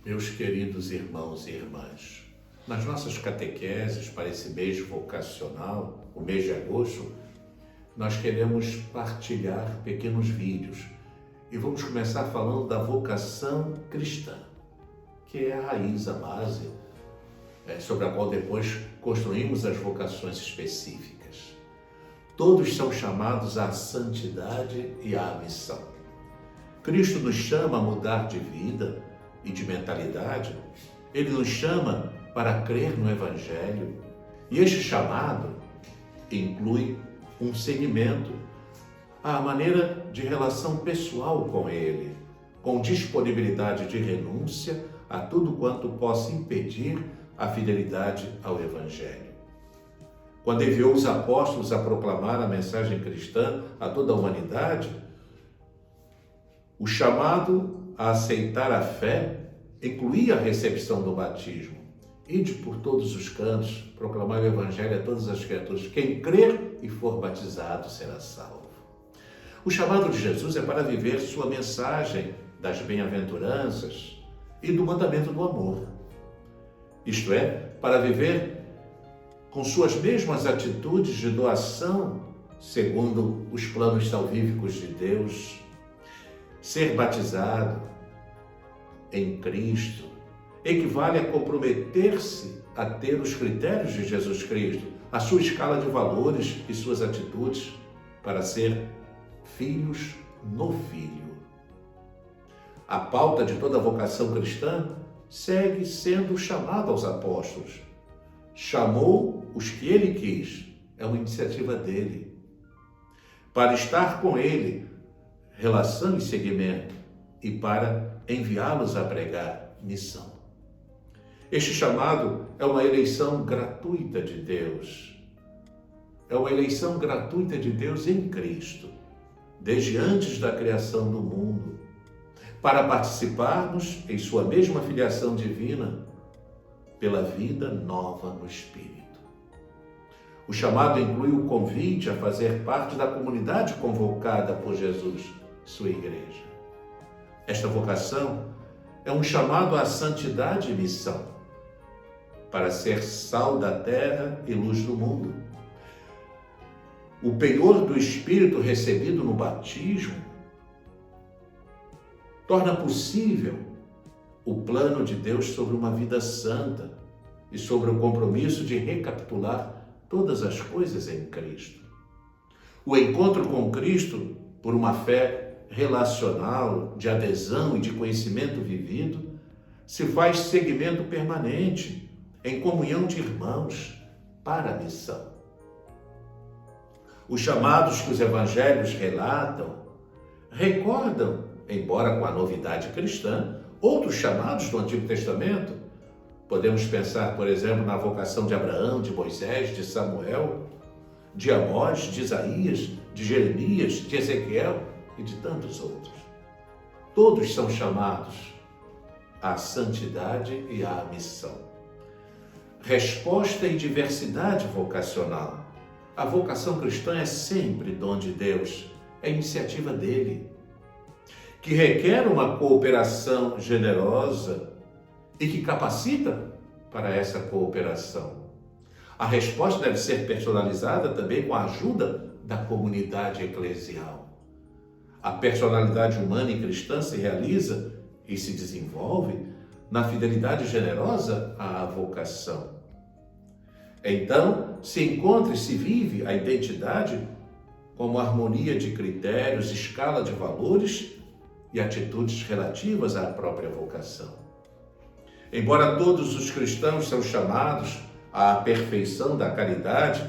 Meus queridos irmãos e irmãs, nas nossas catequeses para esse mês vocacional, o mês de agosto, nós queremos partilhar pequenos vídeos e vamos começar falando da vocação cristã, que é a raiz, a base, sobre a qual depois construímos as vocações específicas. Todos são chamados à santidade e à missão. Cristo nos chama a mudar de vida e de mentalidade. Ele nos chama para crer no Evangelho. E este chamado inclui um seguimento à maneira de relação pessoal com Ele, com disponibilidade de renúncia a tudo quanto possa impedir a fidelidade ao Evangelho. Quando enviou os apóstolos a proclamar a mensagem cristã a toda a humanidade, o chamado a aceitar a fé incluía a recepção do batismo. Ide por todos os cantos, proclamar o Evangelho a todas as criaturas. Quem crer e for batizado será salvo. O chamado de Jesus é para viver sua mensagem das bem-aventuranças e do mandamento do amor. Isto é, para viver com suas mesmas atitudes de doação, segundo os planos salvíficos de Deus. Ser batizado em Cristo equivale a comprometer-se a ter os critérios de Jesus Cristo, a sua escala de valores e suas atitudes para ser filhos no Filho. A pauta de toda a vocação cristã segue sendo o chamado aos apóstolos. Chamou os que ele quis, é uma iniciativa dele. Para estar com ele, relação e seguimento, e para enviá-los a pregar, missão. Este chamado é uma eleição gratuita de Deus. É uma eleição gratuita de Deus em Cristo, desde antes da criação do mundo, para participarmos em sua mesma filiação divina pela vida nova no Espírito. O chamado inclui o convite a fazer parte da comunidade convocada por Jesus, sua igreja. Esta vocação é um chamado à santidade e missão, para ser sal da terra e luz do mundo. O penhor do Espírito recebido no batismo torna possível o plano de Deus sobre uma vida santa e sobre o compromisso de recapitular todas as coisas em Cristo. O encontro com Cristo, por uma fé relacional, de adesão e de conhecimento vivido, se faz seguimento permanente, em comunhão de irmãos, para a missão. Os chamados que os evangelhos relatam recordam, embora com a novidade cristã, outros chamados do Antigo Testamento. Podemos pensar, por exemplo, na vocação de Abraão, de Moisés, de Samuel, de Amós, de Isaías, de Jeremias, de Ezequiel e de tantos outros. Todos são chamados à santidade e à missão. Resposta e diversidade vocacional. A vocação cristã é sempre dom de Deus, é iniciativa dele, que requer uma cooperação generosa e que capacita para essa cooperação. A resposta deve ser personalizada também com a ajuda da comunidade eclesial. A personalidade humana e cristã se realiza e se desenvolve na fidelidade generosa à vocação. Então, se encontra e se vive a identidade como harmonia de critérios, escala de valores e atitudes relativas à própria vocação. Embora todos os cristãos são chamados à perfeição da caridade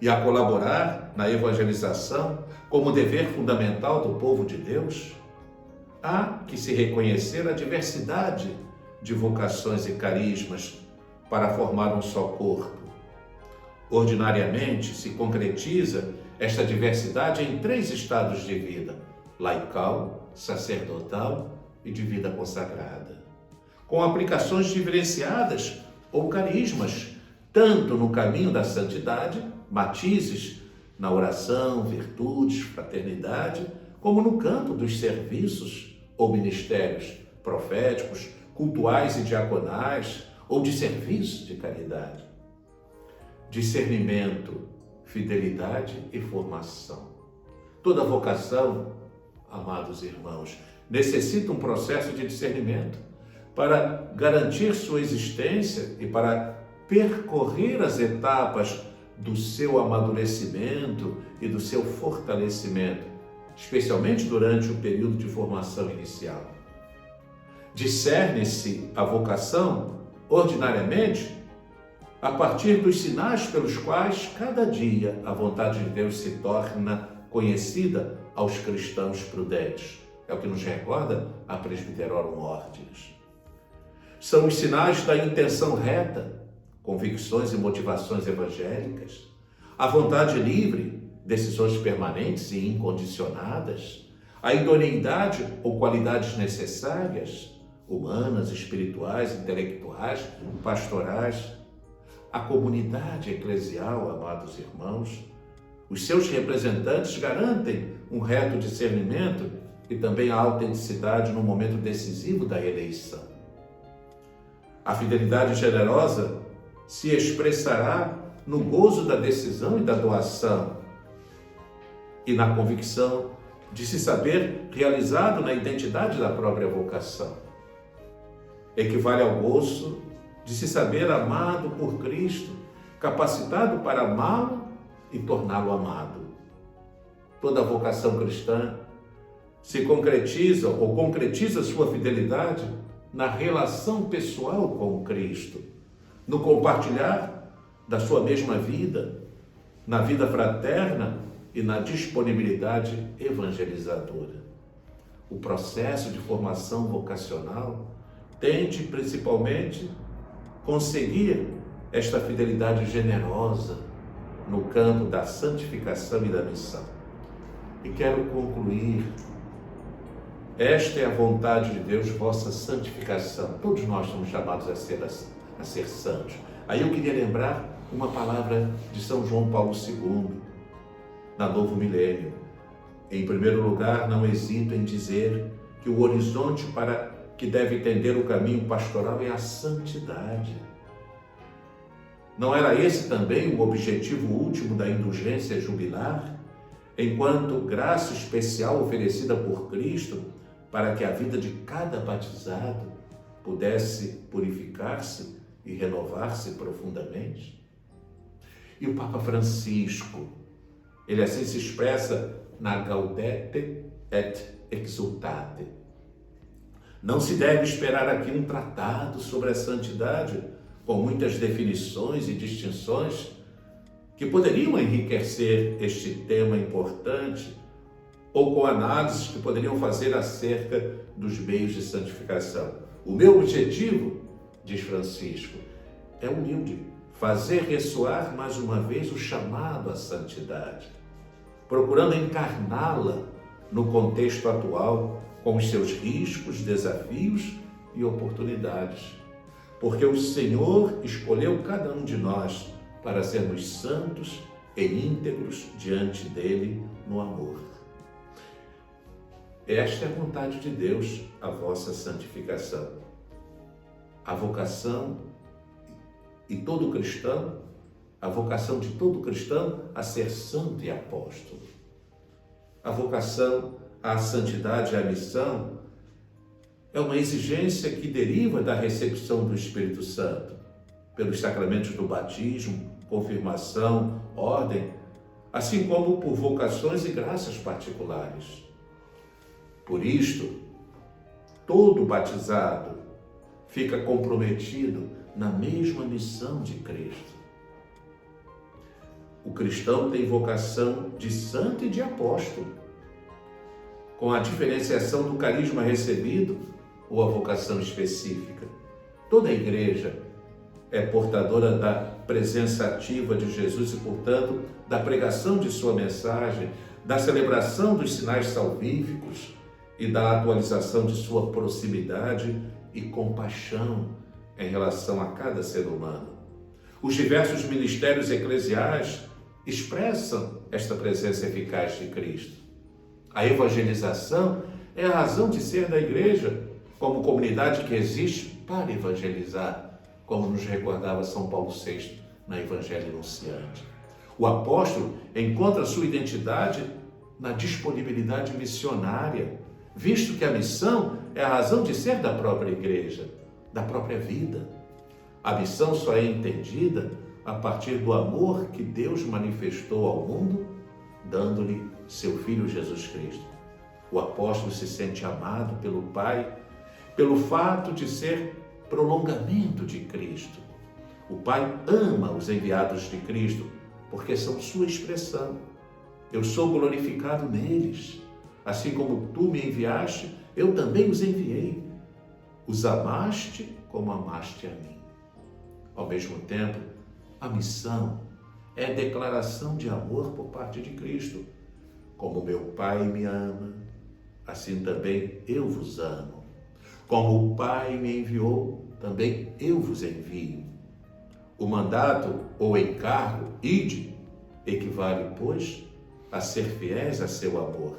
e a colaborar na evangelização como dever fundamental do povo de Deus, há que se reconhecer a diversidade de vocações e carismas para formar um só corpo. Ordinariamente, se concretiza esta diversidade em 3 estados de vida: laical, sacerdotal e de vida consagrada, com aplicações diferenciadas ou carismas, tanto no caminho da santidade, matizes na oração, virtudes, fraternidade, como no campo dos serviços ou ministérios proféticos, cultuais e diaconais ou de serviço de caridade. Discernimento, fidelidade e formação. Toda vocação, amados irmãos, necessita um processo de discernimento para garantir sua existência e para percorrer as etapas do seu amadurecimento e do seu fortalecimento, especialmente durante o período de formação inicial. Discerne-se a vocação, ordinariamente, a partir dos sinais pelos quais, cada dia, a vontade de Deus se torna conhecida aos cristãos prudentes. É o que nos recorda a Presbyterorum Ordinis. São os sinais da intenção reta, convicções e motivações evangélicas, a vontade livre, decisões permanentes e incondicionadas, a idoneidade ou qualidades necessárias, humanas, espirituais, intelectuais, pastorais, a comunidade eclesial, amados irmãos. Os seus representantes garantem um reto discernimento e também a autenticidade no momento decisivo da eleição. A fidelidade generosa se expressará no gozo da decisão e da doação e na convicção de se saber realizado na identidade da própria vocação. Equivale ao gozo de se saber amado por Cristo, capacitado para amá-lo e torná-lo amado. Toda vocação cristã se concretiza ou concretiza sua fidelidade na relação pessoal com Cristo, no compartilhar da sua mesma vida, na vida fraterna e na disponibilidade evangelizadora. O processo de formação vocacional tende principalmente conseguir esta fidelidade generosa no campo da santificação e da missão. E quero concluir. Esta é a vontade de Deus, vossa santificação. Todos nós somos chamados a ser santos. Aí eu queria lembrar uma palavra de São João Paulo II, na Novo Milênio. Em primeiro lugar, não hesito em dizer que o horizonte para que deve tender o caminho pastoral é a santidade. Não era esse também o objetivo último da indulgência jubilar, enquanto graça especial oferecida por Cristo para que a vida de cada batizado pudesse purificar-se e renovar-se profundamente? E o Papa Francisco, ele assim se expressa na Gaudete et Exsultate. Não se deve esperar aqui um tratado sobre a santidade, com muitas definições e distinções que poderiam enriquecer este tema importante, ou com análises que poderiam fazer acerca dos meios de santificação. O meu objetivo, diz Francisco, é humilde, fazer ressoar mais uma vez o chamado à santidade, procurando encarná-la no contexto atual, com os seus riscos, desafios e oportunidades. Porque o Senhor escolheu cada um de nós para sermos santos e íntegros diante dele no amor. Esta é a vontade de Deus, a vossa santificação. A vocação e todo cristão, a vocação de todo cristão a ser santo e apóstolo. A vocação à santidade e à missão é uma exigência que deriva da recepção do Espírito Santo, pelos sacramentos do batismo, confirmação, ordem, assim como por vocações e graças particulares. Por isto, todo batizado fica comprometido na mesma missão de Cristo. O cristão tem vocação de santo e de apóstolo, com a diferenciação do carisma recebido ou a vocação específica. Toda a igreja é portadora da presença ativa de Jesus e, portanto, da pregação de sua mensagem, da celebração dos sinais salvíficos e da atualização de sua proximidade e compaixão em relação a cada ser humano. Os diversos ministérios eclesiais expressam esta presença eficaz de Cristo. A evangelização é a razão de ser da igreja, como comunidade que existe para evangelizar, como nos recordava São Paulo VI na Evangelho Anunciante. O apóstolo encontra sua identidade na disponibilidade missionária, visto que a missão é a razão de ser da própria igreja, da própria vida. A missão só é entendida a partir do amor que Deus manifestou ao mundo, dando-lhe seu Filho Jesus Cristo. O apóstolo se sente amado pelo Pai, pelo fato de ser prolongamento de Cristo. O Pai ama os enviados de Cristo, porque são sua expressão. Eu sou glorificado neles. Assim como tu me enviaste, eu também os enviei. Os amaste como amaste a mim. Ao mesmo tempo, a missão é declaração de amor por parte de Cristo. Como meu Pai me ama, assim também eu vos amo. Como o Pai me enviou, também eu vos envio. O mandato ou encargo, ide, equivale, pois, a ser fiéis a seu amor.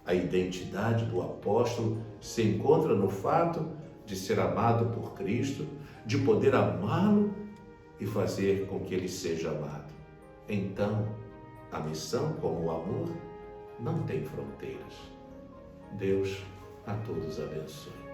A identidade do apóstolo se encontra no fato de ser amado por Cristo, de poder amá-lo e fazer com que ele seja amado. Então, a missão, como o amor, não tem fronteiras. Deus a todos abençoe.